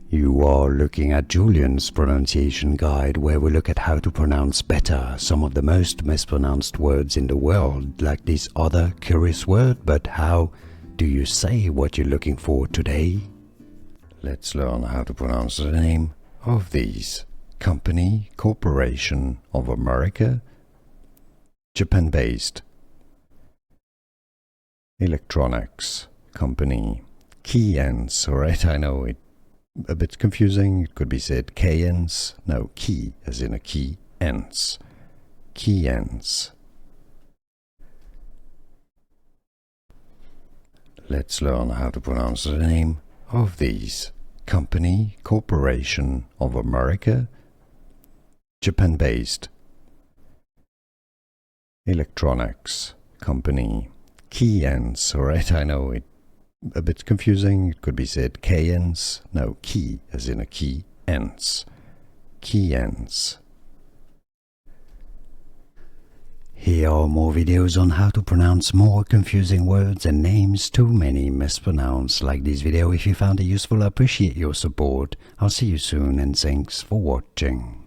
You are looking at Julian's pronunciation guide, where we look at how to pronounce better some of the most mispronounced words in the world, like this other curious word. But how do you say what you're looking for today? Let's learn how to pronounce the name of these: Company, Corporation of America, Japan-based. Electronics Company, Keyence. Alright, I know it a bit confusing. It could be said Keyence. No, key as in a key, ence. Keyence. Let's learn how to pronounce the name of these: Company, Corporation of America, Japan-based. Electronics Company, Keyence. Alright, I know it a bit confusing. It could be said Keyence. No, key as in a key, ence. Keyence. Here are more videos on how to pronounce more confusing words and names too many mispronounced. Like this video if you found it useful. I appreciate your support. I'll see you soon and thanks for watching.